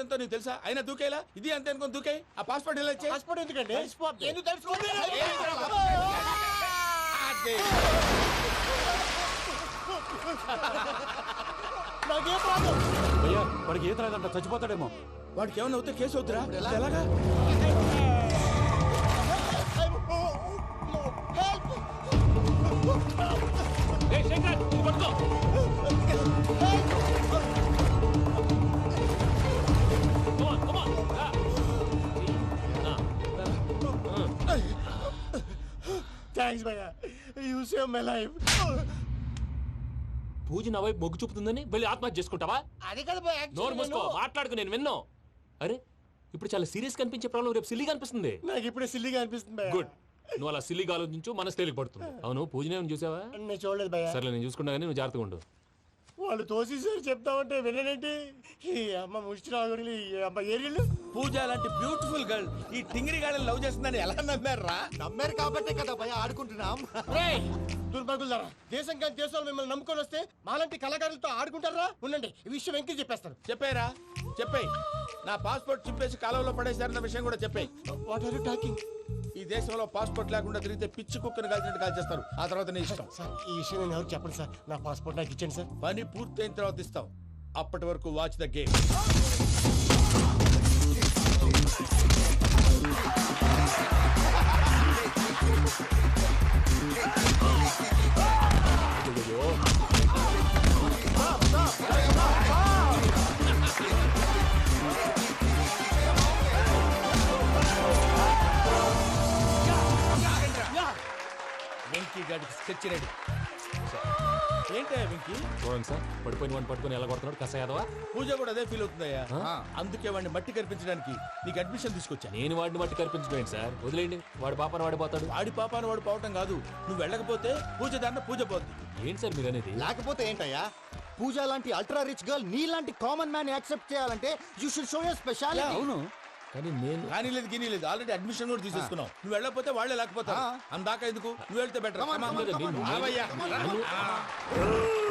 ఎంతో నీకు తెలుసా? అయినా దూకేలా ఇది అంతే అనుకుని దూకే. ఆ పాస్పోర్ట్ ఎలా ఇచ్చే? పాస్పోర్ట్ ఎందుకండి? ఎందుకు తెలుసుకోండి? నాకేం ప్రాబ్లం? భయ్యా వాడికి ఈత రాదంట, చచ్చిపోతాడేమో. వాడికి ఏమన్నా అవుతే కేసు అవుతురా? ఎలాగా? థ్యాంక్స్ భయ్యా, యూ సేవ్ మై లైఫ్. పూజ నా వైపు మొగ్గు చూపుతుందని వెళ్ళి ఆత్మహత్య చేసుకుంటావా? అది కదా భయ్యా, నోరు మూసుకో, మాట్లాడుకు, నేను విన్నాను. అరే ఇప్పుడు చాలా సీరియస్ కనిపించే ప్రాబ్లం రేపు సిల్లీగా అనిపిస్తుంది. నాకు ఇప్పుడే సిల్లీగా అనిపిస్తుంది భయ్యా. గుడ్, నువ్వు అలా సిల్లీగా ఆలోచించు, మనసు తేలిక పడుతుంది. అవును పూజనే చూసావా? నేను చూడలేదు భయ్యా. సర్లే నేను చూసుకుంటా కానీ నువ్వు జాగ్రత్తగా ఉండు. వాళ్ళు తోసేసారు చెప్తామంటే విననేంటి? ఈ అమ్మ ముష్టి ఈ అమ్మ ఏరియలు. పూజ లాంటి బ్యూటిఫుల్ గర్ల్ ఈ టింగిరి గాడిని లవ్ చేస్తుందని ఎలా నమ్మారా? నమ్మారు కాబట్టే కదా భయ ఆడుకుంటున్నాం. దుర్భగులారా, దేశం కానీ దేశాలు మిమ్మల్ని నమ్ముకొని వస్తే మాలాంటి కళాకారులతో ఆడుకుంటారా? ఉండండి, ఈ విషయం వెంకీ చెప్పేస్తాను. చెప్పారా? చెప్పేయ్. నా పాస్పోర్ట్ చింపేసి కాలంలో పడేశారన్న విషయం కూడా చెప్పేయ్. What are you talking? ఈ దేశంలో పాస్పోర్ట్ లేకుండా తిరిగితే పిచ్చి కుక్కను కాల్చినట్టు కాల్చేస్తారు. ఆ తర్వాత నీ ఇష్టం. సార్ ఈ విషయం నేను ఎవరు చెప్పండి సార్. నా పాస్పోర్ట్ నాకు ఇచ్చండి సార్. పని పూర్తయిన తర్వాత ఇస్తాం. అప్పటి వరకు వాచ్ ద గేమ్. వెంకీ గాడికి స్కెచ్ రెడీ. ఏంటయ్యా వెంకీ? చూడండి సార్, పడిపోయిన వాడిని పట్టుకొని ఎలా కొడుతున్నాడు కసయాదవా. పూజ కూడా అదే ఫీల్ అవుతుందయ్యా. అందుకే వాడిని మట్టి కనిపించడానికి నీకు అడ్మిషన్ తీసుకొచ్చా. నేను వాడిని మట్టి కనిపించడం సార్, వదిలేండి. వాడి పాపను వాడిపోతాడు. వాడి పాపాను వాడు పోవటం కాదు, నువ్వు వెళ్ళకపోతే పూజ దాన్న పూజ పోద్ది. ఏంటి సార్ మీరు అనేది? లేకపోతే ఏంటయ్యా, పూజ లాంటి అల్ట్రా రిచ్ గర్ల్ నీ లాంటి కామన్ మ్యాన్ యాక్సెప్ట్ చేయాలంటే you should show your speciality. అవును, కానీ నేను కానీ లేదు గిని లేదు, ఆల్రెడీ అడ్మిషన్ కూడా తీసేసుకున్నావు. నువ్వు వెళ్ళకపోతే వాళ్ళే లేకపోతే అందాక ఎందుకు? నువ్వు వెళ్తే బెటర్.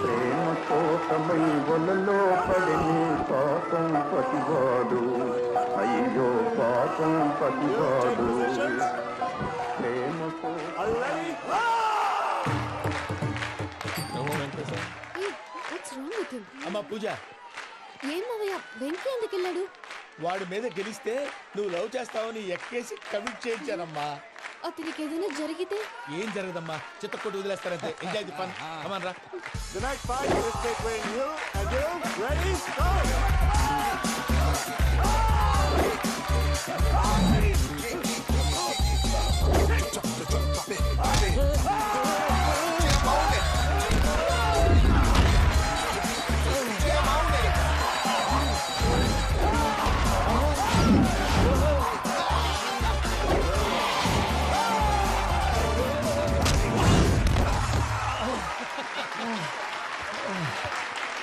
ప్రేమ కోసమై వలలో పడిని పాపం పతివాడు, అయ్యో పాపం పతివాడు. ప్రేమ అమ్మా పూజ, ఏమవయ్యా వెంకీ ఎందుకు వెళ్ళాడు? వాడి మీద గెలిస్తే నువ్వు లవ్ చేస్తావని ఎక్కేసి కమిట్ చేయించానమ్మా. అతనికి ఏదైనా జరిగితే? ఏం జరగదమ్మా, చిత్తకొట్టు వదిలేస్తారంతే. Enjoy the fun. కమాన్ రా. The next fight is between you and you. Ready? Go!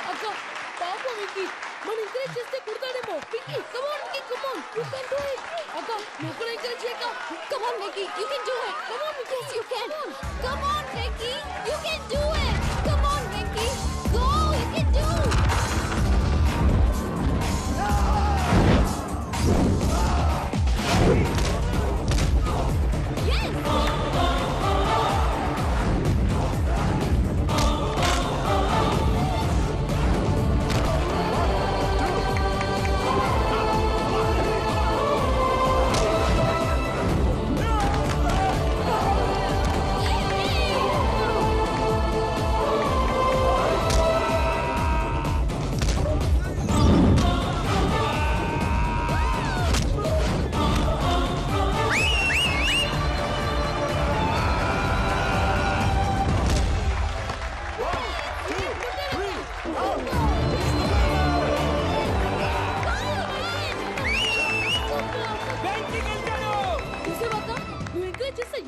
అక్క పాప వెంకీ, మన ఎంకరేజ్ చేస్తే కుడతాడేమో. Venky come on Venky, come on, you can do it. అక్క నువ్వు కూడా ఎంకరేజ్ చేయక. Come on Venky, you can do it. Come on Venky, you can. Come on Venky, you can do it. Come on Venky, go, you can do.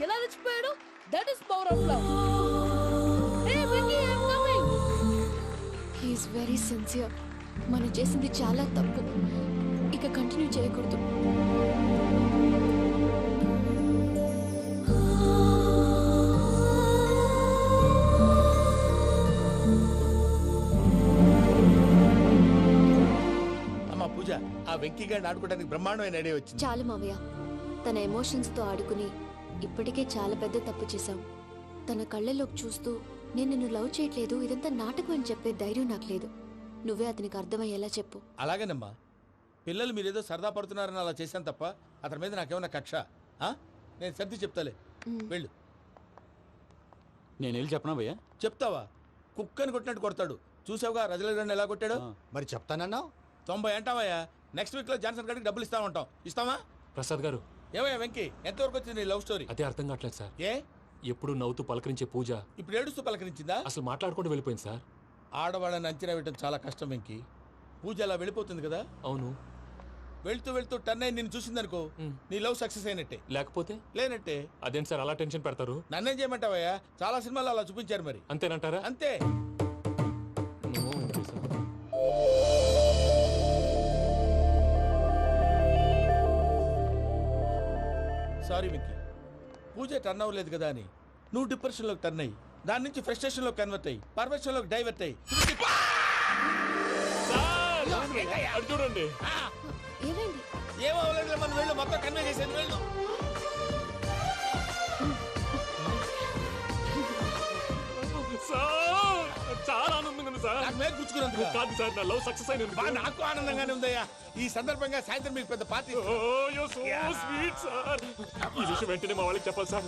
ఎలా రెచ్చిపోయాడు? That is power of love. Hey Venky, I am coming. He is very sincere. మనం చేసింది చాలా తప్పు, ఇక continue చేయకూడదు. అమ్మా పూజ, ఆ వెంకీ గారిని ఆడుకోవడానికి బ్రహ్మాండమైన ఐడియా వచ్చింది. చాలు మావయ్య, తన ఎమోషన్స్ తో ఆడుకుని ఇప్పటికే చాలా పెద్ద తప్పు చేశావు. తన కళ్ళలోకి చూస్తూ నేను నిన్ను లవ్ చేయట్లేదు, ఇదంతా నాటకం అని చెప్పే ధైర్యం నాకు లేదు. నువ్వే అతనికి అర్థమయ్యేలా చెప్పు. అలాగేనమ్మా, పిల్లలు మీరేదో సరదా పడుతున్నారని అలా చేశాను తప్ప అతని మీద నాకేమన్నా కక్ష? ఆ? నేను సర్ది చెప్తాలే, వెళ్ళు. నేను వెళ్ళి చెప్పనా భయ్యా? చెప్తావా? కుక్కని కొట్టినట్టు కొడతాడు. చూసావుగా రజల గారిని ఎలా కొట్టాడు? మరి చెప్తానన్నావు. 90 అంటావయ్యా. నెక్స్ట్ వీక్ లో జాన్సన్ గారికి డబ్బులు ఇస్తామంటాం. ఇస్తావా? ప్రసాద్ గారు, ఏమయ్యా వెంకీ, ఎంతవరకు వచ్చింది నీ లవ్ స్టోరీ? అదే అర్థం కావట్లేదు సార్. ఏ ఎప్పుడు నవ్వుతూ పలకరించే పూజ ఇప్పుడు ఏడుస్తూ పలకరించిందా? అసలు మాట్లాడుకుంటూ వెళ్ళిపోయింది సార్. ఆడవాళ్ళని అంచనా వేయడం చాలా కష్టం వెంకీ. పూజ అలా వెళ్ళిపోతుంది కదా. అవును. వెళ్తూ వెళ్తూ టర్న్ అయి నిన్ను చూసిందనుకో, నీ లవ్ సక్సెస్ అయినట్టే. లేకపోతే లేనట్టే. అదేం సార్ అలా టెన్షన్ పెడతారు? నన్నేం చేయమంటావయ్యా? చాలా సినిమాలు అలా చూపించారు మరి. అంతేనంటారా? అంతే. No, okay, sir. Sorry Venky, Pooja turn అవ్వలేదు కదా అని నువ్వు డిప్రెషన్ లోకి టర్న్ అయ్యి దాని నుంచి ఫ్రస్ట్రేషన్ లో కన్వర్ట్ అయ్యి పర్ఫెక్షన్ లోకి డైవర్ట్ అయ్యి అది చూడండి. ఏమైంది? ఏమో అవ్వలేదు, మనం వెళ్ళు, మొత్తం కన్వే చేసేది వెళ్ళు. సార్, చాలా ఆనందంగా ఉంది సార్. నాకు మీద కూర్చుకున్నందుకు కాదు సార్, నా లవ్ సక్సెస్ అయినందుకు. బా, నాకు ఆనందంగానే ఉందయ్యా. ఈ సందర్భంగా సాయంత్రం మీకు పెద్ద party. Oh, you're so sweet, sir. ఈ విషయం వెంటనే మా వాళ్ళకి చెప్పాలి సార్.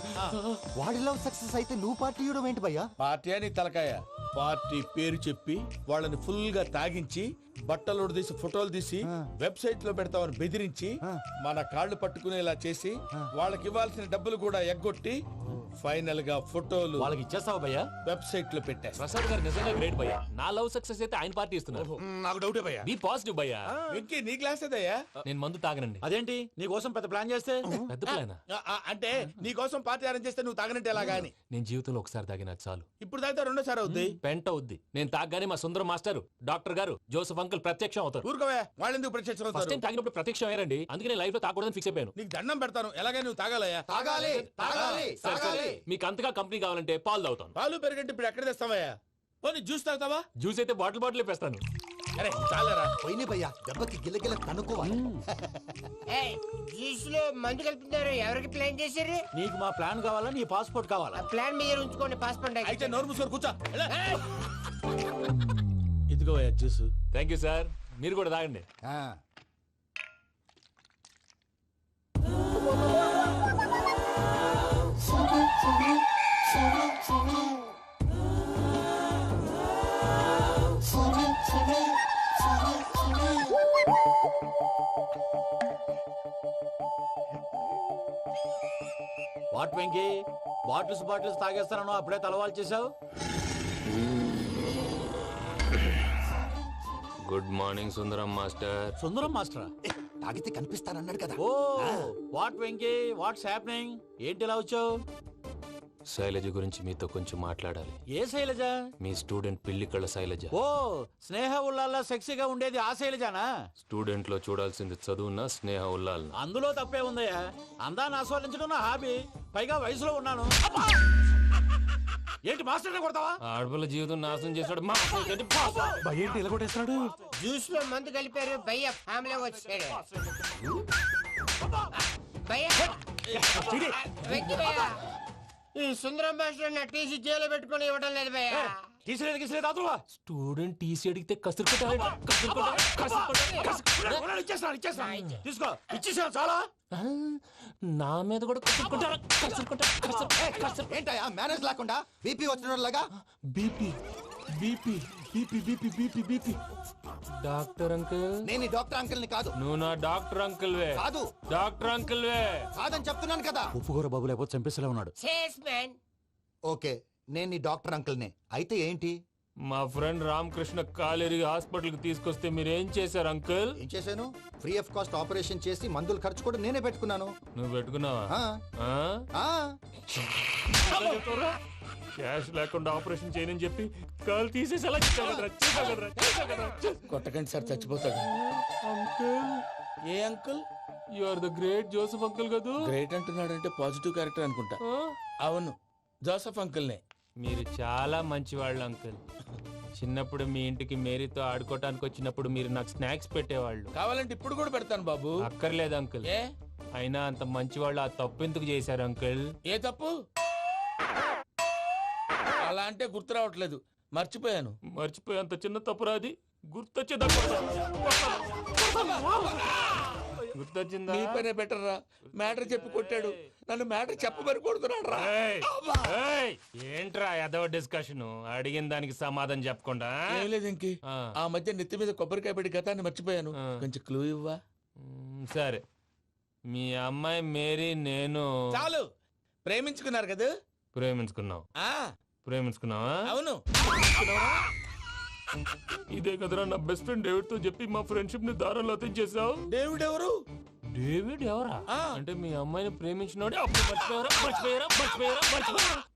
వాడి లవ్ సక్సెస్ అయితే నువ్వు పార్టీ ఇవ్వడం ఏంటి భయ్యా? పార్టీ అని తలకాయ. పార్టీ పేరు చెప్పి వాళ్ళని ఫుల్ గా తాగించి బట్టలు తీసి ఫోటోలు తీసి వెబ్సైట్ లో పెడతామని బెదిరించి మన కాళ్ళు పట్టుకునేలా చేసి వాళ్ళకి ఇవ్వాల్సిన డబ్బులు కూడా ఎగ్గొట్టి ఫైనల్ గా ఫోటోలు వాళ్ళకి ఇచ్చేస్తావా భయ్యా? వెబ్సైట్ లో పెట్టేస్తా. ప్రసాద్ గారు నిజంగా గ్రేట్ భయ్యా. నా లవ్ సక్సెస్ అయితే ఆయన పార్టీ ఇస్తున్నారు. నాకు డౌటే భయ్యా. బీ పాజిటివ్ భయ్యా. వెంకీ నీ క్లాస్ ఏదయ్యా? నేను మందు తాగనండి. అదేంటి నీ కోసం పెద్ద ప్లాన్ చేస్తే? పెద్ద ప్లానా? అంటే నీ కోసం పార్టీ అరేంజ్ చేస్తే నువ్వు తాగనంటే ఎలాగా అని. నేను జీవితంలో ఒకసారి తాగినా చాలు. ఇప్పుడు తాగితే రెండోసారి అవుద్ది. పెంట అవుద్ది. నేను తాగగానే మా సుందరం మాస్టర్, డాక్టర్ గారు, జోసెఫ్ అంకుల్ ప్రత్యక్షం అవుతారు. ఊరుకోవే, వాళ్ళు ఎందుకు ప్రత్యక్షం ఫస్ట్ అవుతారు? టైం తాగినప్పుడు ప్రత్యక్షం అయ్యారండి. అందుకే నేను లైఫ్ లో తాగకూడదని ఫిక్స్ అయిపోయాను. నీకు దండం పెడతాను, ఎలాగే నువ్వు తాగాలయ్యా. తాగాలి తాగాలి సరే, సరే. మీకు అంతగా కంపెనీ కావాలంటే పాలు తాగుతాను. పాలు పెరిగంటే ఇప్పుడు ఎక్కడ తెస్తావయ్యా? పోనీ జ్యూస్ తాగుతావా? జ్యూస్ అయితే బాటిల్ వేస్తాను. అరే చాలరా. పోయిన భయ్యా, దెబ్బకి గిల్లగిల్ల కనుక్కోవాలి. జ్యూస్ లో మందు కలుపుతున్నారు. ఎవరికి ప్లాన్ చేశారు? నీకు మా ప్లాన్ కావాలా, నీ పాస్పోర్ట్ కావాలా? ఆ ప్లాన్ మీరు ఉంచుకోండి. పాస్పోర్ట్ అయితే నోరు మూసుకొని కూర్చో. ఇదిగో జ్యూస్. Thank you sir. మీరు కూడా తాగండి. వాట్ వెంకీ, బాటిల్స్ తాగేస్తానో అప్పుడే తలవాలు చేసావు? Good morning Sundaram master. Sundaram మాస్టరా? తాగితే కనిపిస్తానన్నాడు కదా. Oh what Venky, what's happening? ఏంటి ఇలా వచ్చావు? శైలజ గురించి మీతో కొంచెం మాట్లాడాలి. ఏ శైలజ? మీ స్టూడెంట్ పిల్లి కళ్ళ శైలజ. ఓ స్నేహ ఉల్లాల్లో సెక్సీగా ఉండేది ఆ శైలజానా? స్టూడెంట్ లో చూడాల్సింది చదువున్న స్నేహ ఉల్లాల్. అందులో తప్పే ఉందయ్యా. అందాన్ని ఆస్వాదించడం నా హాబీ. పైగా వయసులో ఉన్నాను. ఏంటి మాస్టర్ కొడతావా? ఆడపిల్ల జీవితం నాశనం చేశాడు. ఏంటి ఇలా కొట్టేస్తున్నాడు? జ్యూస్ లో మందు కలిపారు. భయ్య ఫ్యామిలీ వచ్చాడు. భయ్య వెంకీ భయ్య, ఈ సుందరం భాష నా టీసీ జైలు పెట్టుకొని ఇవ్వడం లేదు భయ్య. తీసిలేదు అదువా. స్టూడెంట్ టీసీ అడిగితే కసురు తీసుకో, ఇచ్చేసాను చాలా. నా మీద కూడా కసురుకుంటారా? ఏంటయ్యా మేనేజ్ లేకుండా బీపీ వచ్చిన లాగా? BP BP BP BP BP BP. Doctor uncle, నేను ఈ డాక్టర్ అంకుల్ ని కాదు. నువ్వు నా డాక్టర్ అంకుల్ వే. కాదు. డాక్టర్ అంకుల్ వే. కాదని చెప్తున్నాను కదా. ఉప్పుకూర బాబు లేకపోతే చంపేసేలా ఉన్నాడు. Sales man. ఓకే, నేను ఈ డాక్టర్ అంకుల్ నే. అయితే ఏంటి? మా ఫ్రెండ్ రామకృష్ణ కాలేరికి హాస్పిటల్ కి తీసుకొస్తే మీరు ఏం చేశారు అంకుల్? ఏం చేశాను? ఫ్రీ ఆఫ్ కాస్ట్ ఆపరేషన్ చేసి మందులు ఖర్చు కూడా నేనే పెట్టుకున్నాను. నువ్వు పెట్టుకున్నావా? ఆ, ఆ? ఆ. క్యాష్ లేకుండా ఆపరేషన్ చేయనని చెప్పి కాలు తీసేసి ఎలా కొట్టకండి సార్, చచ్చిపోతాడు. అంకుల్, ఏ uncle? You are the great Joseph uncle కదూ? గ్రేట్ అంటున్నాడంటే పాజిటివ్ క్యారెక్టర్ అనుకుంటా. అవును, జోసెఫ్ అంకుల్నే. మీరు చాలా మంచివాళ్ళు అంకుల్. చిన్నప్పుడు మీ ఇంటికి మేరీతో ఆడుకోవటానికి వచ్చినప్పుడు మీరు నాకు స్నాక్స్ పెట్టేవాళ్ళు. కావాలంటే ఇప్పుడు కూడా పెడతాను బాబు. అక్కర్లేదు అంకుల్. ఏ అయినా అంత మంచి వాళ్ళు ఆ తప్పు ఎందుకు చేశారు అంకుల్? ఏ తప్పు? అలా అంటే గుర్తు రావట్లేదు, మర్చిపోయాను. మర్చిపోయి అంత చిన్న తప్పు రాది గుర్తొచ్చిందా? గుర్తొచ్చిందా? నీ పనే బెటర్ రా. మ్యాటర్ చెప్పి కొట్టాడు, నన్ను మ్యాటర్ చెప్పమని కొడుతున్నాడు రా. ఏయ్, ఏంట్రా ఏదో డిస్కషన్? అడిగిన దానికి సమాధానం చెప్పకుండా. ఏం లేదు ఇంకి, ఆ మధ్య నెత్తి మీద కొబ్బరికాయ పెట్టి గతాన్ని మర్చిపోయాను. కొంచెం క్లూ ఇవ్వా? సరే, మీ అమ్మాయి మేరీ నేను చాలు. ప్రేమించుకున్నారు కదా? ప్రేమించుకున్నావు. ఆ ప్రేమించుకున్నావా? అవును. ఇదే కదరా నా బెస్ట్ ఫ్రెండ్ డేవిడ్ తో చెప్పి మా ఫ్రెండ్షిప్ ని దారంలో తెచ్చేసావు. డేవిడ్ ఎవరు? డేవిడ్ ఎవరా? అంటే మీ అమ్మాయిని ప్రేమించినోడే అప్పుడు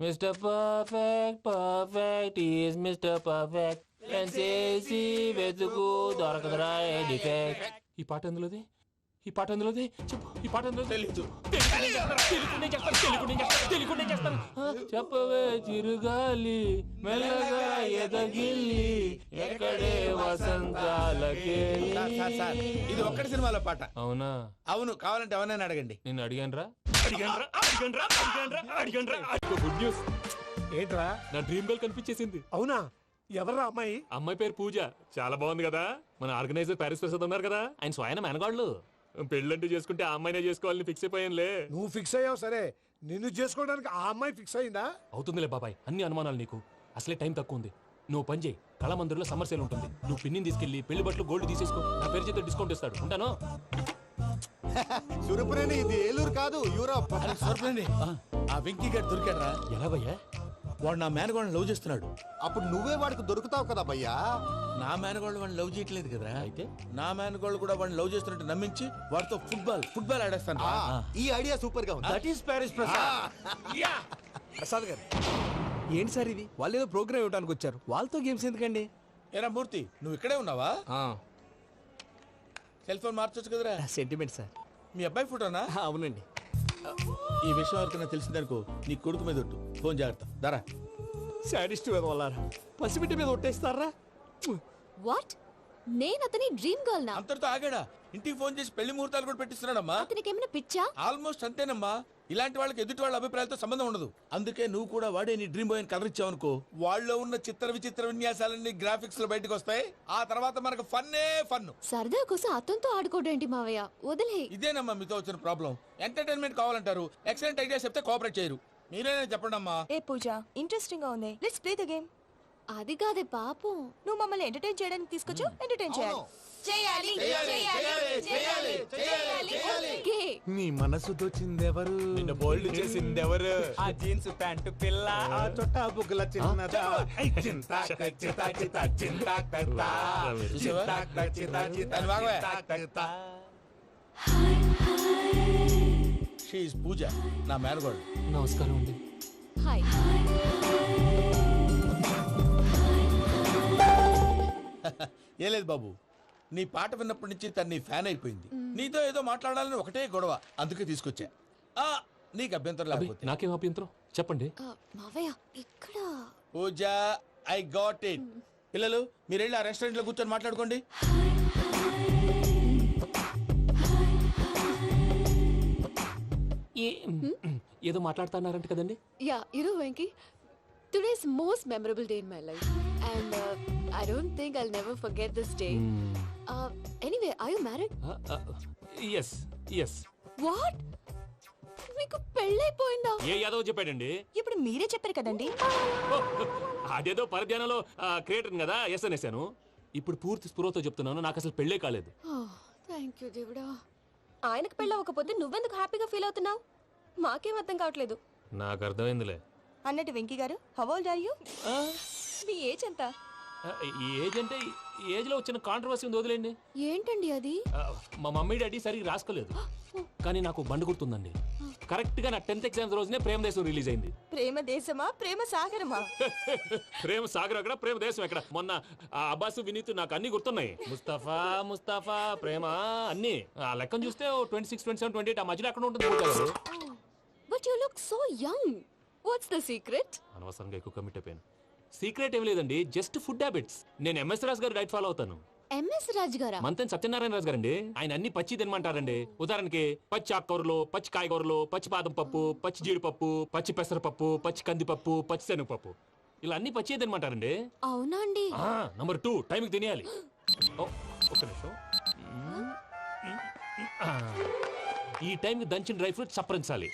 mister perfect perfect is mister perfect చేసి వెతుకు దొరకదురా డిఫెక్ట్. ఈ పాట ఎందులోది? ఈ పాట ఎందులోది? చెప్పు. ఈ పాట ఎందులో? తెలీదు. చెప్పవే చిరుగాలి మెల్లగా ఎదగిల్లి ఎక్కడే వసంతాలకే. ఇది ఒక్కటి సినిమాలో పాట. అవునా? అవును. కావాలంటే ఎవరైనా అడగండి. నేను అడిగాను రా. గుడ్ న్యూస్ ఏంట్రా? నా డ్రీమ్ గర్ల్ కనిపించేసింది. అవునా? ఎవరా అమ్మాయి? అమ్మాయి పేరు పూజ. చాలా బాగుంది కదా. మన ఆర్గనైజర్ ప్యారిస్ ప్రసాద్ ఉన్నారు కదా, ఆయన స్వయం మెనగాళ్ళు. పెళ్ళంటూ చేసుకుంటే ఆ అమ్మాయినే చేసుకోవాలని ఫిక్స్ అయిపోయానులే. నువ్వు ఫిక్స్ అయ్యావు సరే, నిన్ను చేసుకోవడానికి ఆ అమ్మాయి ఫిక్స్ అయిందా? అవుతుందిలే బాబాయ్, అన్ని అనుమానాలు నీకు. అసలే టైం తక్కువ ఉంది. నువ్వు పని చేయి, కళామందిర్లో సమ్మర్ సేల్ ఉంటుంది. నువ్వు పిన్నిని తీసుకెళ్లి పెళ్లి బట్టలు గోల్డ్ తీసేసుకో. నా పేరు చేత డిస్కౌంట్ ఇస్తాడు. ఉంటాను. సురపురేని ఇది ఏలూరు కాదు, యూరోప్. సర్ప్రైజ్. ఆ వెంకీ గారు దొరికాడరా? ఎలా భయ్యా? వాడు నా మేనగోళ్ళని లవ్ చేస్తున్నాడు. అప్పుడు నువ్వే వాడికి దొరుకుతావు కదా భయ్యా. నా మేనగోళ్ళు వాడిని లవ్ చేయట్లేదు కదరా. అయితే నా మేనగోళ్ళు కూడా వాడిని లవ్ చేస్తున్నట్టు నమ్మించి వాడితో ఫుట్బాల్ ఆడేస్తాను. ఈ ఐడియా సూపర్ గా ఉంది. That is Paris Prasad. Prasad గారు, ఏంటి సార్ ఇది? వాళ్ళు ఏదో ప్రోగ్రామ్ ఇవ్వడానికి వచ్చారు, వాళ్ళతో గేమ్స్ ఎందుకండి? ఏరా మూర్తి, నువ్వు ఇక్కడే ఉన్నావా? సెల్ ఫోన్ మార్చొచ్చు కదరా. Sentiment sir. మీ అబ్బాయి ఫోటోనా? అవునండి. ఈ విషయం ఎవరికైనా తెలిసిందనుకో, నీ కొడుకు మీద ఒట్టు. ఫోన్ జాగ్రత్త. దరా. సాడిస్ట్ మీద వాళ్ళారా? పసిబిడ్డ మీద ఒట్టేస్తారా? వాట్? నేను అతని డ్రీమ్ గర్ల్ నా? అంతటితో ఆగాడా? ఇంటికి ఫోన్ చేసి పెళ్లి ముహూర్తాలు కూడా పెట్టిస్తున్నాడమ్మా. అతనికి ఏమైనా పిచ్చా? ఆల్మోస్ట్ అంతేనమ్మా. ఇలాంటి వాళ్ళకి ఎదుటి వాళ్ళ అభిప్రాయాలతో సంబంధం ఉండదు. అందుకే నువ్వు కూడా వాడే నీ డ్రీమ్ బాయ్ కలర్ ఇచ్చావు అనుకో, వాళ్ళలో ఉన్న చిత్ర విచిత్ర విన్యాసాలన్నీ గ్రాఫిక్స్ లో బయటకు వస్తాయి. ఆ తర్వాత మనకు ఫన్నే ఫన్. సరదా కోసం అతనితో ఆడుకోడేంటి మావయ్య? వదిలే. ఇదేనమ్మా మీతో వచ్చిన ప్రాబ్లం. ఎంటర్టైన్మెంట్ కావాలంటారు, ఎక్సలెంట్ ఐడియా చెప్తే కోఆపరేట్ చేయరు. మీరేనా చెప్పండి అమ్మా. ఏ పూజ, ఇంట్రెస్టింగ్ గా ఉంది. Let's play the game. అది కాదే పాపం. నువ్వు మమ్మల్ని ఎంటర్టైన్ చేయడానికి తీసుకొచ్చు, ఎంటర్టైన్ చేయాలి. చేయాలి ఓకే. నీ మనసు దోచిందెవరు? నిన్ను బోల్డ్ చేసిందెవరు? ఆ జీన్స్ ప్యాంటు పిల్ల, ఆ చొట్టా బుగ్గల చిన్నదా. చూసావా? దాన్ని వాగవే. She is పూజ, నా మేనగోడు. నమస్కారం అండి. హాయ్. ఏ లేదు బాబు, నీ పాట విన్నప్పటి నుంచి తను నీ ఫ్యాన్ అయిపోయింది. నీతో ఏదో మాట్లాడాలని ఒకటే గొడవ, అందుకే తీసుకొచ్చా. నీకు అభ్యంతరం లేకపోతే. నాకేం అభ్యంతరం చెప్పండి. మావయ్య ఇక్కడ. పూజ, ఐ గాట్ ఇట్. పిల్లలు మీరు వెళ్ళి ఆ రెస్టారెంట్ లో కూర్చొని మాట్లాడుకోండి. ఏదో మాట్లాడుతున్నారంట కదండి. Yeah, Venky, today's most memorable day in my life, and I don't think I'll never forget this day. Anyway, are you married? Yes, yes. What? మీకు పెళ్ళైపోయిందా? ఏ యాదవ్ చెప్పాడండి? ఇప్పుడు మీరే చెప్పారు కదండి. అదేదో పరధ్యానంలో క్రియేటర్ కదా ఎస్ అనేసాను. ఇప్పుడు పూర్తి స్పృహతో చెప్తున్నాను, నాకు అసలు పెళ్ళే కాలేదు. థ్యాంక్ యూ దేవుడా. ఆయనకు పెళ్ళవకపోతే నువ్వెందుకు హ్యాపీగా ఫీల్ అవుతున్నావు? మాకేం అర్థం కావట్లేదు. నాకు అర్థమైందిలే. అన్నట్టు Venky garu, how old are you? మీ ఏజ్ ఎంత? ఈ ఏజ్ అంటే ఏజ్ లో వచ్చిన కాంట్రవర్సీ ఉంది, వదిలేండి. ఏంటండి అది? మా మమ్మీ డాడీ సరిగ్గా రాసుకోలేదు, కానీ నాకు బండి గుర్తుందండి. కరెక్ట్ గా నా 10th ఎగ్జామ్స్ రోజునే ప్రేమ దేశం రిలీజ్ అయింది. ప్రేమ దేశమా, ప్రేమ సాగరమా? ప్రేమ సాగర్ ఎక్కడ, ప్రేమ దేశం ఎక్కడ? మొన్న అబ్బాసు వినీత్ నాకు అన్ని గుర్తున్నాయి. ముస్తఫా ప్రేమ అన్ని. ఆ లెక్కను చూస్తే 26, 27, 28 ఆ మధ్యలో ఎక్కడ ఉంటుంది. But you look so young. What's the secret? అనవసరంగా ఎక్కువ కమిట్ అయిపోయాను. సీక్రెట్ ఏం లేదండి, జస్ట్ ఫుడ్ హ్యాబిట్స్. నేను ఎంఎస్ రాజు గారు డైట్ ఫాలో అవుతాను. ఎంఎస్ రాజ్ గారా? మంతెన్ సత్యనారాయణ రాజు గారండి. ఆయన అన్ని పచ్చి తినమంటారండి. ఉదాహరణకి పచ్చి ఆకుకూరలు, పచ్చి కాయగూరలు, పచ్చి బాదం పప్పు, పచ్చి జీడిపప్పు, పచ్చి పెసరపప్పు, పచ్చి కందిపప్పు, పచ్చి శనగపప్పు, ఇలా అన్ని పచ్చి తినమంటారండి. అవునా అండి? నంబర్ 2, టైంకి తినేయాలి. ఒక్క నిమిషం. ఈ టైంకి దంచిన డ్రై ఫ్రూట్స్ సప్పరించాలి.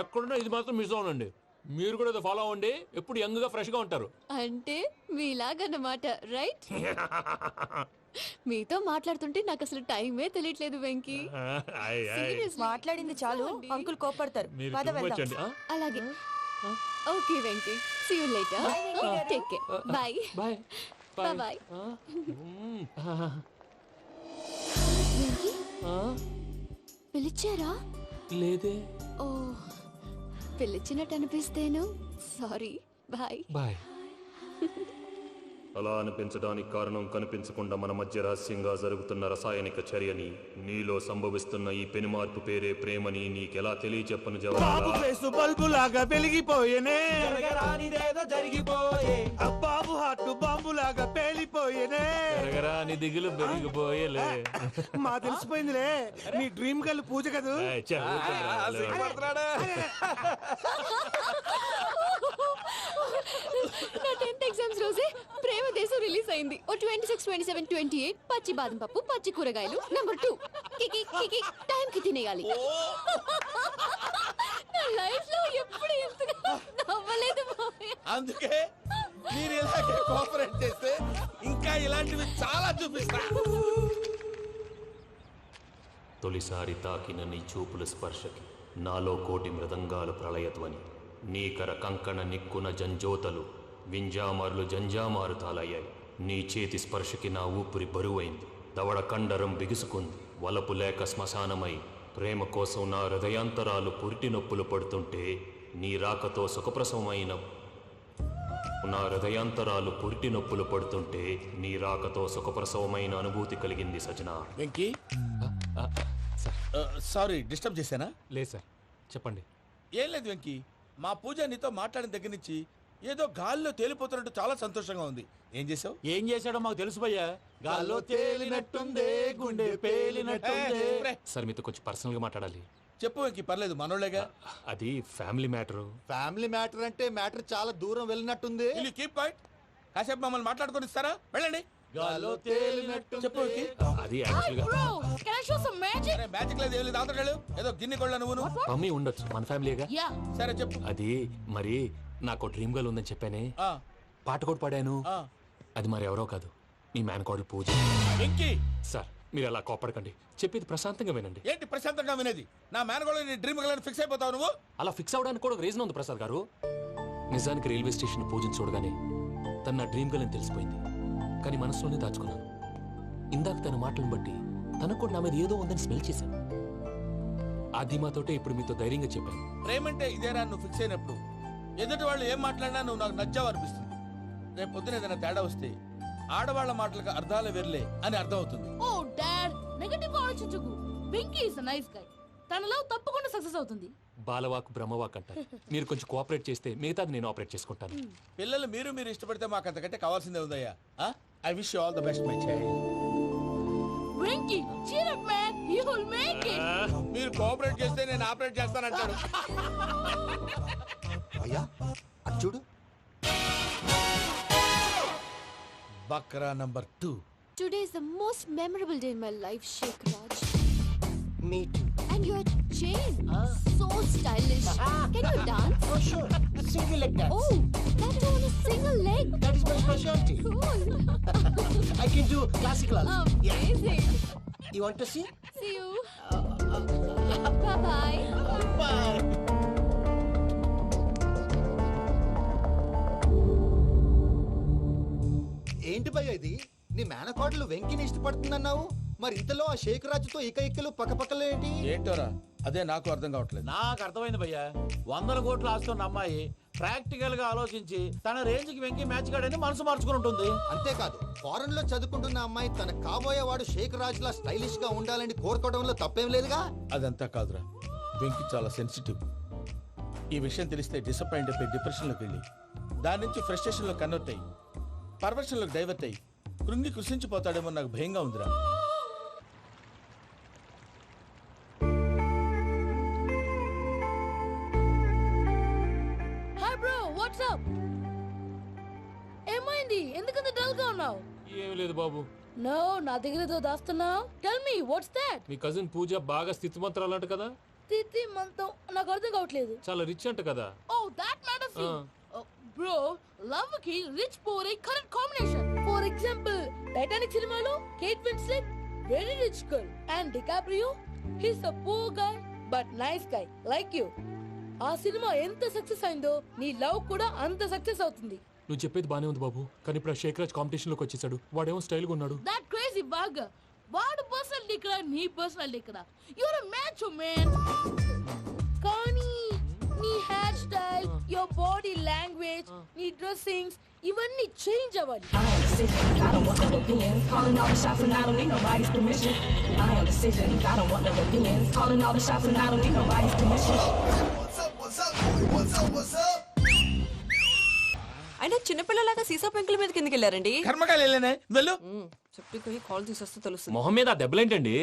ఎక్కడున్నా ఇది మాత్రం మిస్ అవునండి. మీరు కూడా ఫాలో అవ్వండి, ఎప్పుడు యంగ్ గా ఫ్రెష్ గా ఉంటారు. అంటే మీలాగన్నమాట, రైట్? మీతో మాట్లాడుతుంటే నాకు అసలు టైమే తెలియట్లేదు వెంకీ. Seriously. మాట్లాడింది చాలు, అంకుల్ కోపడతారు. మీరు పద too much వెళ్దాం. అండి. అలాగే. Okay Venky, see you later. Take care. Bye. Bye bye. Venky, పిలిచారా? లేదే. ఓ, పిలిచినట్టు అనిపిస్తేను సారీ. బాయ్. బాయ్. అలా అనిపించడానికి కారణం కనిపించకుండా మన మధ్య రహస్యంగా జరుగుతున్న రసాయనిక చర్యని, నీలో సంభవిస్తున్న ఈ పెనుమార్పు పేరే ప్రేమని నీకెలా తెలియచెప్పను జవాబు. బల్బు లాగా వెలిగిపోయేనే, జరిగిపోయే బాబు హార్ట్ బాంబు లాగా పేలిపోయేనే. నీ దిగులు పెరిగిపోయేలే. మా తెలిసిపోయిందిలే, నీ డ్రీమ్ గర్ల్ పూజ కదూ. నా 10th ఎగ్జామ్స్ రోజే ప్రేమ దేశం రిలీజ్ అయింది. ఓ 26, 27, 28 పచ్చి బాదం పప్పు, పచ్చి కూరగాయలు. నంబర్ 2, కికి కికి టైం కి తినేయాలి. నా లైఫ్ లో ఎప్పుడు ఇంతగా నవ్వలేదు మావయ్య. అందుకే మీరు ఇలాగే కోఆపరేట్ చేస్తే ఇంకా ఇలాంటివి చాలా చూపిస్తా. తొలిసారి తాకిన నీ చూపుల స్పర్శకి నాలో కోటి మృదంగాలు ప్రళయధ్వని. నీకర కంకణ నిక్కున జంజోతలు వింజామారులు జంజామారు తాలయ్యాయి. నీ చేతి స్పర్శకి నా ఊపిరి బరువైంది. దవడ కండరం బిగుసుకుంది. వలపు లేక శ్మశానమై ప్రేమ కోసం నా హృదయాంతరాలు పురిటి నొప్పులు పడుతుంటే నీ రాకతో సుఖప్రసవమైన నా హృదయాంతరాలు పురిటి నొప్పులు పడుతుంటే నీ రాకతో సుఖప్రసవమైన అనుభూతి కలిగింది సజనా. వెంకీ, సారీ డిస్టర్బ్ చేశానా? లేదు సార్, చెప్పండి. ఏం లేదు వెంకీ, మా పూజ నీతో మాట్లాడిన దగ్గర నుంచి ఏదో గాల్లో తేలిపోతున్నట్టు చాలా సంతోషంగా ఉంది. ఏం చేసావు? ఏం చేశాడో మాకు తెలుసు భయ్యా. గాల్లో తేలినట్టుందే, గుండె పేలినట్టుందే. సార్ మీతో కొంచెం పర్సనల్ గా మాట్లాడాలి. చెప్పు వెంకీ, పర్లేదు, మనోళ్ళేగా. అది ఫ్యామిలీ మ్యాటరు. ఫ్యామిలీ మ్యాటర్ అంటే మ్యాటర్ చాలా దూరం వెళ్ళినట్టుంది. Keep point. కాసేపు మమ్మల్ని మాట్లాడుకొని ఇస్తారా? వెళ్ళండి. గాల్లో తేలినట్టు చెప్పు వెంకీ. అది యాక్చువల్ గా Bro, can I show some magic? సరే, మ్యాజిక్ లేదు, ఏం లేదు, ఆతడాలు ఏదో గిన్నె కొళ్ళ నువ్వు. మమ్మీ ఉండొచ్చు, మన ఫ్యామిలీగా. Yeah. సరే చెప్పు. అది మరి నాకు డ్రీమ్ గర్ల్ ఉందని చెప్పానే, ఆ, పాట కూడా పాడాను. ఆ. అది మరి ఎవరో కాదు, మీ మేనకోడలు పూజ. వెంకీ, సార్ మీరు అలా కోపడకండి, చెప్పేది ప్రశాంతంగా వినండి. ఏంటి ప్రశాంతంగా వినేది? నా మేనగోళ్ళ నీ డ్రీమ్ గర్ల్ ఫిక్స్ అయిపోతావు నువ్వు. అలా ఫిక్స్ అవడానికి కూడా ఒక రీజన్ ఉంది ప్రసాద్ గారు. నిజానికి రైల్వే స్టేషన్ పూజను చూడగానే తన నా డ్రీమ్ గర్ల్ అని తెలిసిపోయింది. కానీ మనసులోనే దాచుకున్నాను. ఇందాక తన మాటలను బట్టి తనకు కూడా నా మీద ఏదో ఉందని స్మెల్ చేశాను. ఆ ధీమాతోటే ఇప్పుడు మీతో ధైర్యంగా చెప్పాను. ప్రేమంటే ఇదేరా నువ్వు ఫిక్స్ అయినప్పుడు ఎదుటి వాళ్ళు ఏం మాట్లాడినా నువ్వు నాకు నచ్చావు అనిపిస్తుంది. రేపు పొద్దున ఏదైనా తేడా వస్తే ఆడవాళ్ల మాటలకు అర్థాలు వెర్లే అని అర్థం అవుతుంది. Oh, Dad, నెగటివ్ ఆలోచించకు. Venky is a nice guy. తన లవ్ తప్పకుండా సక్సెస్ అవుతుంది. బాలవాక్ బ్రహ్మవాక్ అంటారు. మీరు కొంచెం కోఆపరేట్ చేస్తే మిగతాది నేను ఆపరేట్ చేసుకుంటాను. పిల్లలు మీరు ఇష్టపడితే మాకు అంతకంటే కావాల్సిందే ఉందయ్యా. I wish you all the best my child. Venky, cheer up man, you will make it. మీరు కోఆపరేట్ చేస్తే నేను ఆపరేట్ చేస్తానంటాడు. అయ్యా అది చూడు. Bakra number 2. Today is the most memorable day in my life, Sheikh Raj. Me too. And your chain, so stylish. Can you dance? Oh, sure. Single leg dance. Oh, that is on a single leg. That is my specialty. Cool. I can do classical also. Amazing. You want to see? See you. Bye-bye. Bye. ఏంటి భయ్య ఇది? నీ మేనకోడలు వెంకిని ఇష్టపడుతుందన్నావు, మరి ఇంతలో ఆ షేక్ రాజుతో ఇకలు పక్కపక్కలు ఏంటి? ఏంటోరా, అదే నాకు అర్థం కావట్లేదు. నాకు అర్థమైంది భయ్యా. 100 కోట్లు ఆస్తున్న అమ్మాయి ప్రాక్టికల్ గా ఆలోచించి తన రేంజ్ కి వెంకి మ్యాచ్ కాడని మనసు మార్చుకుని ఉంటుంది. అంతేకాదు, ఫారెన్ లో చదువుకుంటున్న అమ్మాయి తన కాబోయేవాడు షేక్ రాజ్ లా స్టైలిష్ గా ఉండాలని కోరుకోవడంలో తప్పేం లేదుగా. అదంతా కాదురా, వెంకి చాలా సెన్సిటివ్. ఈ విషయం తెలిస్తే డిసప్పాయింట్ అయిపోయి డిప్రెషన్లోకి వెళ్ళి దాని నుంచి ఫ్రస్ట్రేషన్ లో కన్వర్ట్ అయ్యి పర్వర్షన్ లోకి డైవర్ట్ అయ్యి కృంగి కృషించిపోతాడేమో నాకు భయంగా ఉందిరా. Hi bro what's up? ఏమైంది? ఎందుకంత డల్ గా ఉన్నావు? ఏం లేదు బాబు. నో, నా దగ్గర ఏదో దాస్తున్నావు. Tell me what's that? మీ కజిన్ పూజ బాగా స్థితిమంతరాలు అంట కదా, తిత్తి మంతం నాకు అర్థం కావట్లేదు. చాలా రిచ్ అంట కదా. Oh that matter bro, love కి rich poor correct combination. For example Titanic సినిమాలో Kate Winslet very rich girl and DiCaprio he's a poor guy but nice guy like you. ఆ సినిమా ఎంత సక్సెస్ అయిందో నీ లవ్ కూడా అంత సక్సెస్ అవుతుంది. నువ్వు చెప్పేది బానే ఉంది బాబు, కానీ ఇప్పుడు శేఖర్ రాజ్ కాంపిటీషన్ లోకి వచ్చేసాడు. వాడేమో స్టైల్ గా ఉన్నాడు. దట్ క్రేజీ బాగా వాడు పర్సనల్ ఇక్కడ నీ పర్సనల్ ఇక్కడ యూర్ అ మ్యాచ్ మ్యాన్. కానీ నీ hair style, your body language, నీ డ్రెస్సింగ్స్ ఇవన్నీ చేంజ్ అవ్వాలి. అయినా చిన్నపిల్లలాగా సీసా పెంకుల మీద కిందకి వెళ్ళారండి. కర్మకాయలు వెళ్ళానే వెళ్ళు. చెప్పి కాల్ తీసేస్తే తెలుస్తుంది. మొహం మీద ఆ దెబ్బలేంటండి?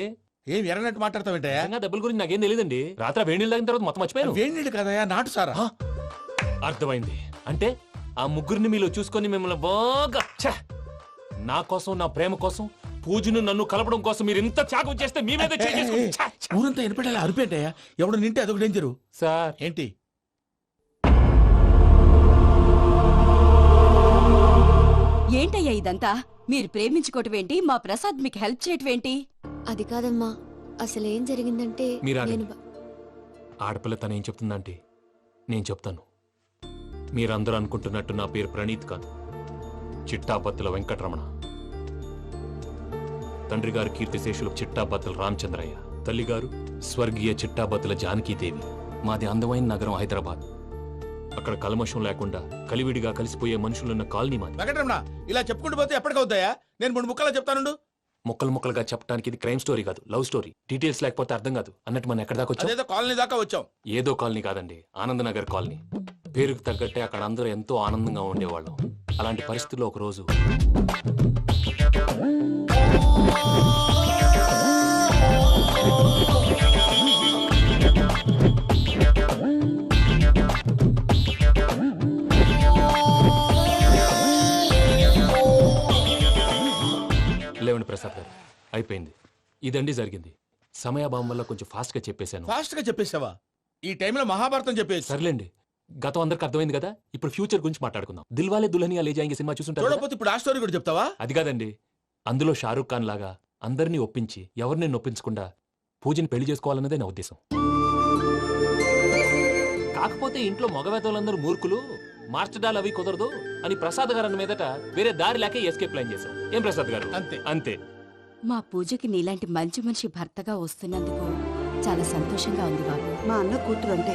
ఏం ఎర్రనట్టు మాట్లాడతావేంటయా? నిజంగా దెబ్బల గురించి నాకేం తెలియదండి. రాత్రి వేడి నీళ్ళు తాగిన తర్వాత మొత్తం మర్చిపోయాను. వేణిడు కదయా, నాటు సారా. అర్థమైంది. అంటే ఆ ముగ్గురిని మీలో చూసుకొని మిమ్మల్ని బాగా నా కోసం, నా ప్రేమ కోసం, పూజను నన్ను కలపడం కోసం మీరు ఇంత త్యాగం చేస్తే మీ మీద ఊరంతా ఎనపెట్టాలి అరిపేంటయ్యా. ఎవడు నింటే అదొక డేంజరు. సార్ ఏంటి? ఏంటయ్యా ఇదంతా? మీరు ప్రేమించుకోవటం ఏంటి? మా ప్రసాద్ మీకు హెల్ప్ చేయటం ఏంటి? అది కాదమ్మా, అసలు ఏం జరిగిందంటే మీరు ఆగండి. ఆడపిల్ల తనేం చెప్తుందంటే నేను చెప్తాను. మీరందరూ అనుకుంటున్నట్టు నా పేరు ప్రణీత్ కాదు, చిట్టాపత్తుల వెంకటరమణ. తండ్రి గారు కీర్తిశేషులు చిట్టాపత్తుల రామచంద్రయ్య, తల్లిగారు స్వర్గీయ చిట్టాపత్తుల జానకీదేవి. మాది అందమైన నగరం హైదరాబాద్. అక్కడ కల్మషం లేకుండా కలివిడిగా కలిసిపోయే మనుషులున్న కాలనీ మాది. వెంకటరమణ, ఇలా చెప్పుకుంటూ పోతే ఎప్పటికవుతాయా? నేను 3 ముక్కలా చెప్తానుండు. ముక్కలు ముక్కలుగా చెప్పడానికి ఇది క్రైమ్ స్టోరీ కాదు, లవ్ స్టోరీ. డీటెయిల్స్ లేకపోతే అర్థం కాదు. అన్నట్టు మనం ఎక్కడ దాకా వచ్చాం? అదేదో కాలనీ దాకా వచ్చాం. ఏదో కాలనీ కాదండి, ఆనందనగర్ కాలనీ. పేరుకు తగ్గట్టే అక్కడ అందరూ ఎంతో ఆనందంగా ఉండేవాళ్ళం. అలాంటి పరిస్థితుల్లో ఒక రోజు లేవండి ప్రసాద్ గారు, అయిపోయింది. ఇదండి జరిగింది. సమయాభావం వల్ల కొంచెం ఫాస్ట్ గా చెప్పేశాను. ఫాస్ట్ గా చెప్పేసావా? ఈ టైంలో మహాభారతం చెప్పేసి. సర్లేండి, గతం అందరికి అర్థమైంది కదా. ఇప్పుడు ఫ్యూచర్ గురించి మాట్లాడుకుందాం. దిల్వాలే దుల్హనియా లే జాయేంగే సినిమా చూసుంటారు కదా? చూడకపోతే ఇప్పుడు ఆ స్టోరీ కూడా చెప్తావా? అది కాదండి, అందులో షారూక్ ఖాన్ లాగా అందరినీ ఒప్పించి ఎవరిని నొప్పించకుండా పూజని పెళ్లి చేసుకోవాలన్నదే నా ఉద్దేశం. కాకపోతే ఇంట్లో మగవేతలందరూ మూర్ఖులు, మార్చడాలు అవి కుదరదు అని ప్రసాద్ గారు అన్న మీదట వేరే దారి లేక ఎస్కేప్ ప్లాన్ చేశాం. ఏం ప్రసాద్ గారు? అంతే అంతే. మా పూజకి నీలాంటి మంచి మనిషి భర్తగా వస్తున్నందుకు చాలా సంతోషంగా ఉంది బాబు. మా అన్న కూతురు అంటే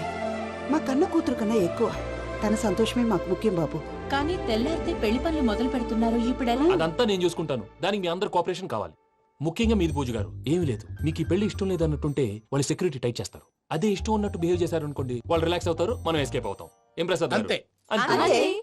మా కన్న కూతురు కన్నా ఎక్కువ. తన సంతోషమే మాకు ముఖ్యం బాబు. కానీ తెల్లారితే పెళ్లి పనులు మొదలు పెడుతున్నారు, ఇప్పుడు ఎలా? అదంతా నేను చూసుకుంటాను. దానికి మీ అందరు కోఆపరేషన్ కావాలి. ముఖ్యంగా మీది పూజ గారు. ఏమీ లేదు, మీకు ఈ పెళ్లి ఇష్టం లేదు అన్నట్టుంటే వాళ్ళు సెక్యూరిటీ టైట్ చేస్తారు. అదే ఇష్టం ఉన్నట్టు బిహేవ్ చేశారు అనుకోండి, వాళ్ళు రిలాక్స్ అవుతారు, మనం ఎస్కేప్ అవుతాం. ఏం ప్రసాద్ గారు? అంతే. అంతే.